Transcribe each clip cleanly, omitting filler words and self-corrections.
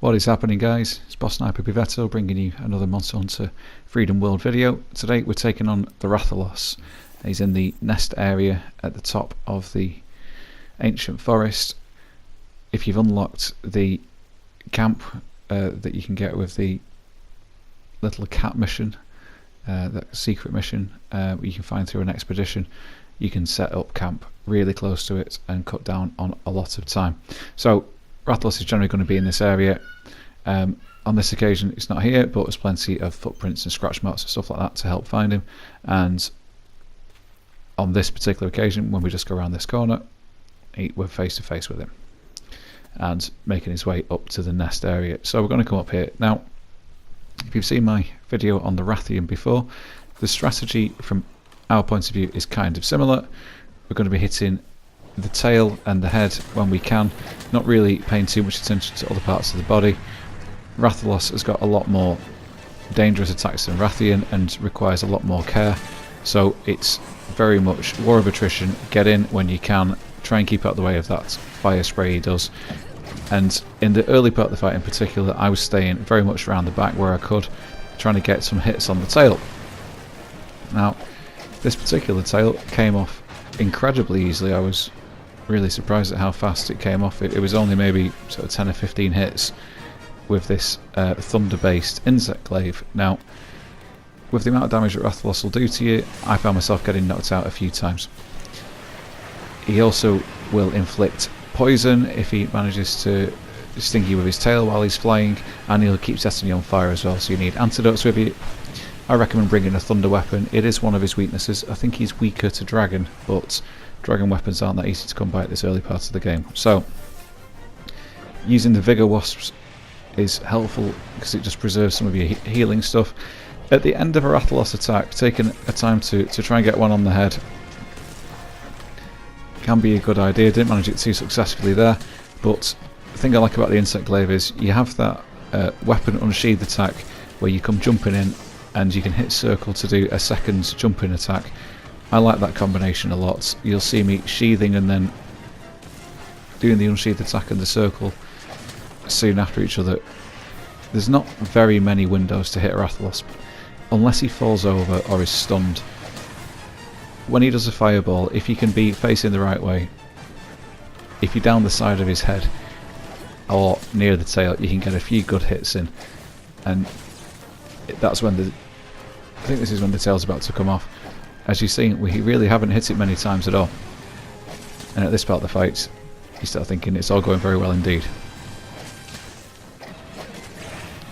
What is happening, guys? It's Boss Sniper Beavetto bringing you another Monster Hunter Freedom World video. Today we're taking on the Rathalos. He's in the nest area at the top of the ancient forest. If you've unlocked the camp that you can get with the little cat mission, that secret mission you can find through an expedition, you can set up camp really close to it and cut down on a lot of time. So Rathalos is generally going to be in this area. On this occasion it's not here, but there's plenty of footprints and scratch marks and stuff like that to help find him. And on this particular occasion, when we just go around this corner, we're face to face with him and making his way up to the nest area. So we're going to come up here. Now, if you've seen my video on the Rathian before, the strategy from our point of view is kind of similar. We're going to be hitting the tail and the head when we can, not really paying too much attention to other parts of the body. Rathalos has got a lot more dangerous attacks than Rathian and requires a lot more care, so it's very much war of attrition. Get in when you can, try and keep out the way of that fire spray he does. And in the early part of the fight in particular, I was staying very much around the back where I could, trying to get some hits on the tail. Now, this particular tail came off incredibly easily. I was really surprised at how fast it came off. It was only maybe sort of 10 or 15 hits with this thunder based insect glaive. Now, with the amount of damage that Rathalos will do to you, I found myself getting knocked out a few times. He also will inflict poison if he manages to sting you with his tail while he's flying, and he'll keep setting you on fire as well, so you need antidotes with you. I recommend bringing a thunder weapon. It is one of his weaknesses. I think he's weaker to dragon, but dragon weapons aren't that easy to come by at this early part of the game. So using the Vigor Wasps is helpful because it just preserves some of your healing stuff. At the end of a Rathalos attack, taking a time to try and get one on the head can be a good idea. Didn't manage it too successfully there, but the thing I like about the insect glaive is you have that weapon unsheathed attack where you come jumping in and you can hit circle to do a second jumping attack. I like that combination a lot. You'll see me sheathing and then doing the unsheathed attack and the circle soon after each other. There's not very many windows to hit Rathalos unless he falls over or is stunned. When he does a fireball, if you can be facing the right way, if you're down the side of his head or near the tail, you can get a few good hits in, and that's when I think this is when the tail's about to come off. As you've seen, we really haven't hit it many times at all, and at this part of the fight you start thinking it's all going very well indeed.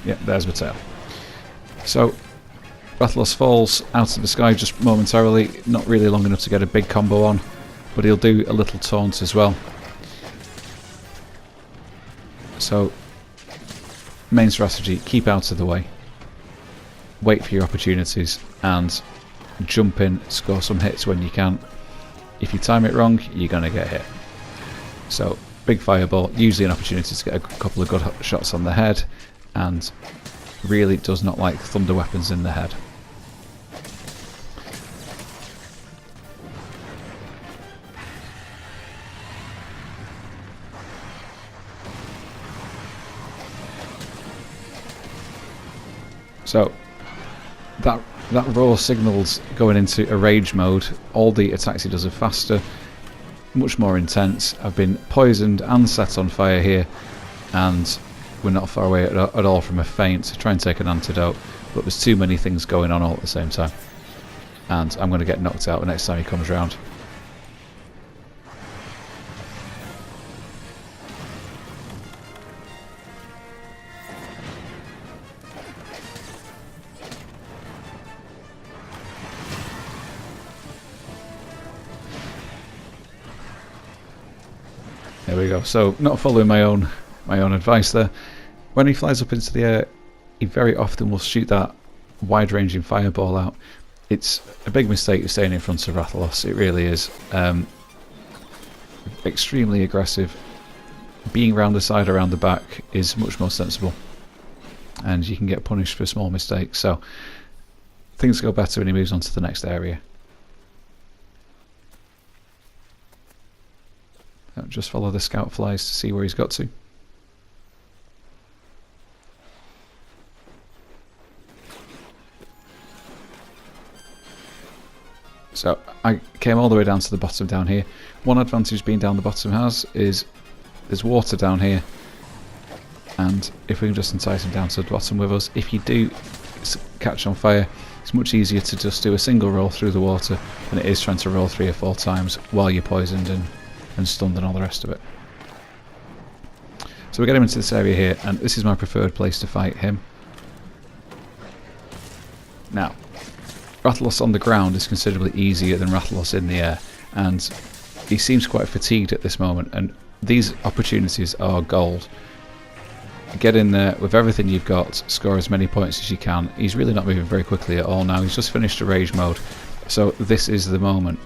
Yeah, there's my tail. So Rathalos falls out of the sky just momentarily, not really long enough to get a big combo on, but he'll do a little taunt as well. So main strategy, keep out of the way, wait for your opportunities and jump in, score some hits when you can. If you time it wrong, you're going to get hit. So big fireball, usually an opportunity to get a couple of good shots on the head, and really does not like thunder weapons in the head. So that roar signals going into a rage mode. All the attacks he does are faster, much more intense. I've been poisoned and set on fire here, and we're not far away at all from a feint to try and take an antidote, but there's too many things going on all at the same time, and I'm going to get knocked out the next time he comes round. There we go. So not following my own advice there. When he flies up into the air, he very often will shoot that wide-ranging fireball out. It's a big mistake staying in front of Rathalos. It really is. Extremely aggressive. Being round the side, around the back is much more sensible, and you can get punished for small mistakes. So things go better when he moves on to the next area. Just follow the scout flies to see where he's got to. So I came all the way down to the bottom down here. One advantage being down the bottom is there's water down here, and if we can just entice him down to the bottom with us, if you do catch on fire, it's much easier to just do a single roll through the water than it is trying to roll 3 or 4 times while you're poisoned and stunned and all the rest of it. So we get him into this area here, and this is my preferred place to fight him. Now, Rathalos on the ground is considerably easier than Rathalos in the air, and he seems quite fatigued at this moment, and these opportunities are gold. Get in there with everything you've got, score as many points as you can. He's really not moving very quickly at all now. He's just finished a rage mode, so this is the moment.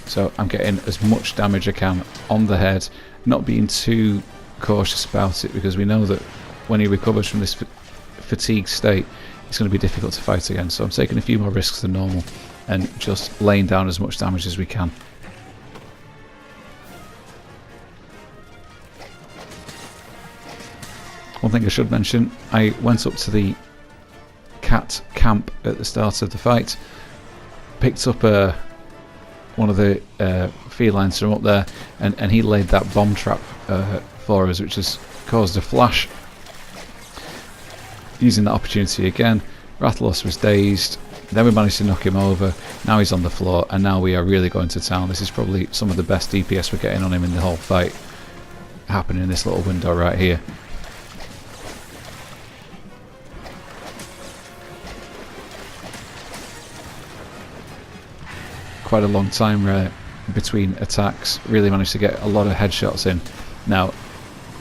So I'm getting as much damage I can on the head, not being too cautious about it, because we know that when he recovers from this fatigue state, it's going to be difficult to fight again. So I'm taking a few more risks than normal and just laying down as much damage as we can. One thing I should mention, I went up to the cat camp at the start of the fight, picked up one of the felines from up there, and he laid that bomb trap for us, which has caused a flash. Using that opportunity again, Rathalos was dazed, then we managed to knock him over, now he's on the floor, and now we are really going to town. This is probably some of the best DPS we're getting on him in the whole fight, happening in this little window right here. Quite a long time between attacks, really managed to get a lot of headshots in. Now,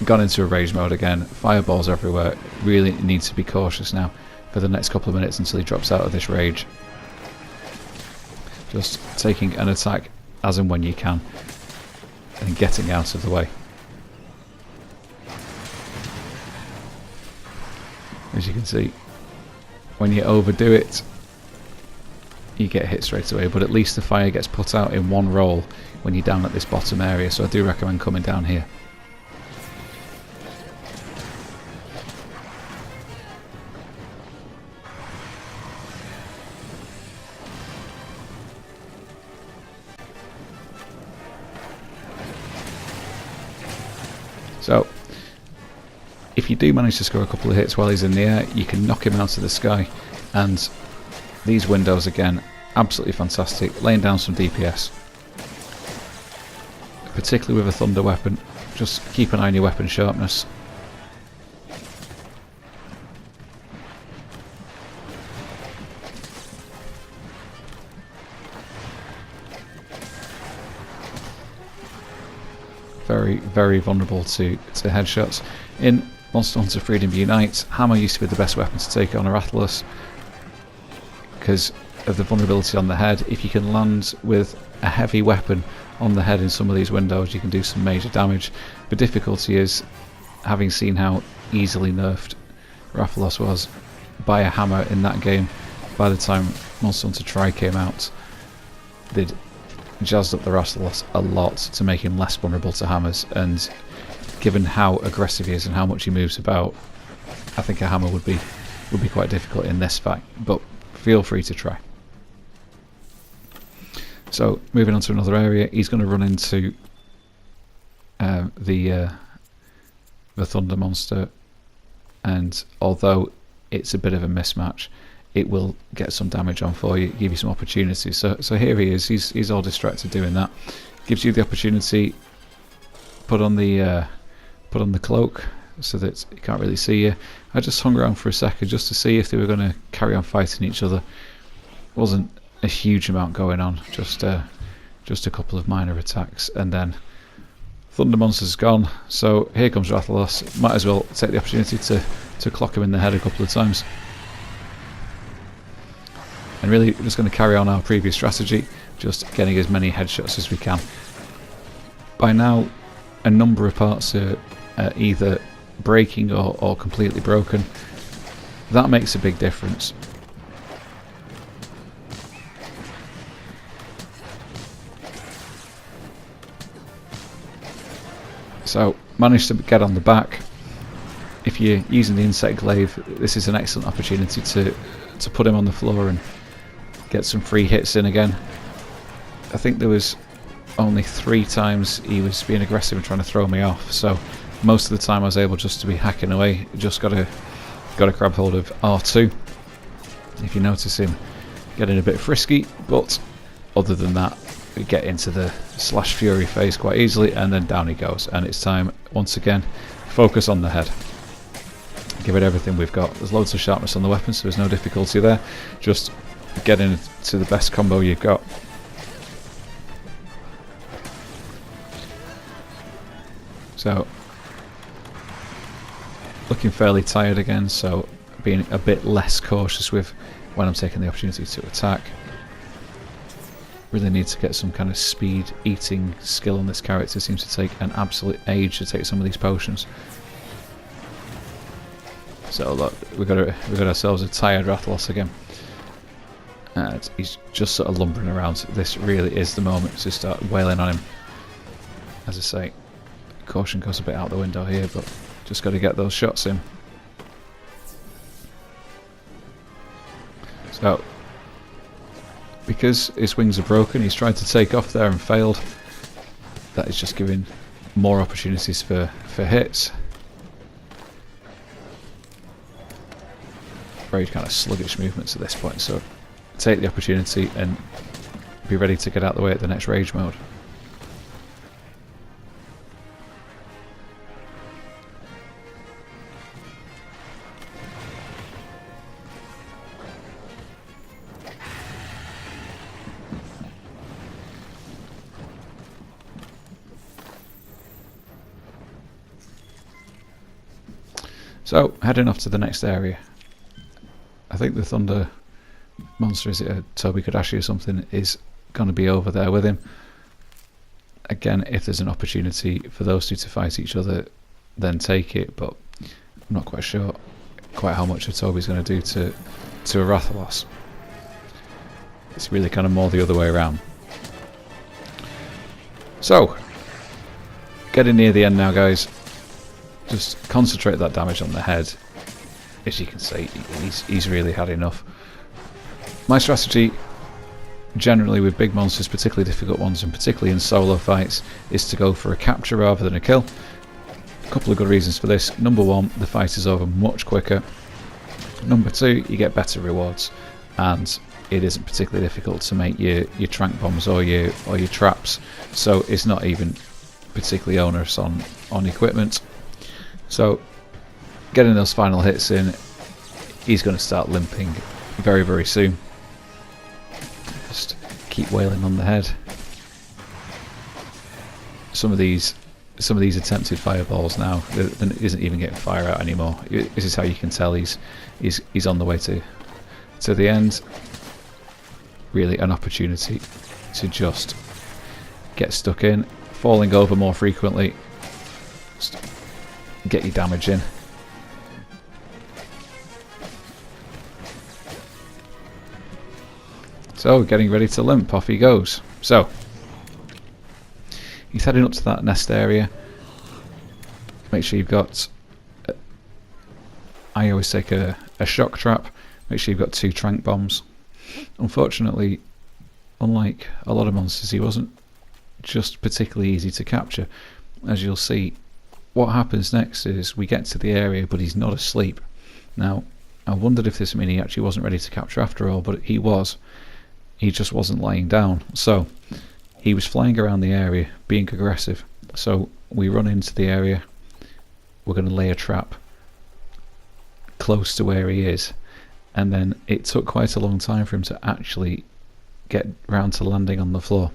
gone into a rage mode again, fireballs everywhere, really need to be cautious now for the next couple of minutes until he drops out of this rage. Just taking an attack as and when you can and getting out of the way. As you can see, when you overdo it, you get hit straight away, but at least the fire gets put out in one roll when you're down at this bottom area, so I do recommend coming down here. So if you do manage to score a couple of hits while he's in the air, you can knock him out of the sky, and these windows again, absolutely fantastic, laying down some DPS, particularly with a thunder weapon. Just keep an eye on your weapon sharpness. Very, very vulnerable to headshots. In Monster Hunter Freedom Unite, hammer used to be the best weapon to take on a Rathalos because of the vulnerability on the head. If you can land with a heavy weapon on the head in some of these windows, you can do some major damage. The difficulty is, having seen how easily nerfed Rathalos was by a hammer in that game, by the time Monster Hunter Tri came out, they'd jazzed up the Rathalos a lot to make him less vulnerable to hammers, and given how aggressive he is and how much he moves about, I think a hammer would be quite difficult in this fight, but feel free to try. So moving on to another area, he's going to run into the Thunder Monster, and although it's a bit of a mismatch, it will get some damage on for you, give you some opportunities. So here he is, he's all distracted doing that. Gives you the opportunity, put on the cloak so that he can't really see you. I just hung around for a second just to see if they were going to carry on fighting each other. Wasn't a huge amount going on, just a couple of minor attacks, and then Thunder Monster's gone. So here comes Rathalos. Might as well take the opportunity to clock him in the head a couple of times. And really just going to carry on our previous strategy, just getting as many headshots as we can. By now, a number of parts are either breaking or completely broken. That makes a big difference. So, managed to get on the back. If you're using the insect glaive, this is an excellent opportunity to put him on the floor and get some free hits in again. I think there was only 3 times he was being aggressive and trying to throw me off, so most of the time I was able just to be hacking away. Just gotta grab hold of R2 if you notice him getting a bit frisky, but other than that we get into the slash fury phase quite easily, and then down he goes, and it's time once again focus on the head. Give it everything we've got. There's loads of sharpness on the weapon, so there's no difficulty there. Just get into the best combo you've got. So, looking fairly tired again, so being a bit less cautious with when I'm taking the opportunity to attack. Really need to get some kind of speed eating skill on this character. It seems to take an absolute age to take some of these potions. So look, we got ourselves a tired Rathalos again. And he's just sort of lumbering around. This really is the moment to start wailing on him. As I say, caution goes a bit out the window here, but just got to get those shots in. So, because his wings are broken, he's tried to take off there and failed. That is just giving more opportunities for hits. Very kind of sluggish movements at this point, so take the opportunity and be ready to get out of the way at the next rage mode. So, heading off to the next area. I think the Thunder monster, is it a Toby Kadashi or something, is going to be over there with him. Again, if there's an opportunity for those two to fight each other, then take it, but I'm not quite sure quite how much a Toby's going to do to a Rathalos. It's really kind of more the other way around. So, getting near the end now, guys. Just concentrate that damage on the head. As you can see, he's really had enough. My strategy, generally with big monsters, particularly difficult ones, and particularly in solo fights, is to go for a capture rather than a kill. A couple of good reasons for this. Number one, the fight is over much quicker. Number two, you get better rewards, and it isn't particularly difficult to make your trank bombs or your traps, so it's not even particularly onerous on equipment. So, getting those final hits in, he's going to start limping very, very soon. Just keep wailing on the head. Some of these attempted fireballs now, there isn't even getting fire out anymore. This is how you can tell he's on the way to the end. Really, an opportunity to just get stuck in, falling over more frequently. Just get your damage in. So, getting ready to limp, off he goes. So, he's heading up to that nest area. Make sure you've got... I always take a shock trap. Make sure you've got 2 trank bombs. Unfortunately, unlike a lot of monsters, he wasn't just particularly easy to capture. As you'll see, what happens next is we get to the area, but he's not asleep. Now, I wondered if this meant he actually wasn't ready to capture after all, but he was. He just wasn't lying down. So, he was flying around the area, being aggressive. So, we run into the area. We're going to lay a trap close to where he is. And then it took quite a long time for him to actually get round to landing on the floor.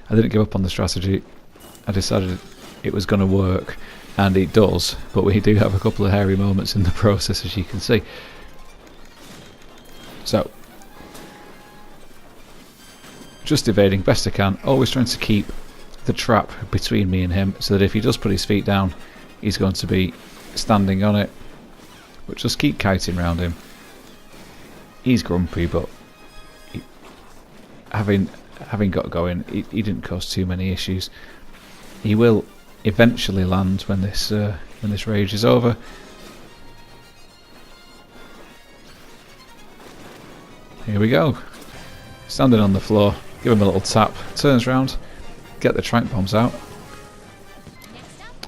I didn't give up on the strategy. I decided it was going to work, and it does, but we do have a couple of hairy moments in the process, as you can see. So, just evading best I can, always trying to keep the trap between me and him, so that if he does put his feet down, he's going to be standing on it. But just keep kiting around him. He's grumpy, but having got going, he didn't cause too many issues. He will eventually land when this rage is over. Here we go. Standing on the floor, give him a little tap, turns round, get the trank bombs out,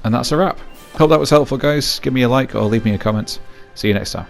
and that's a wrap. Hope that was helpful, guys. Give me a like or leave me a comment. See you next time.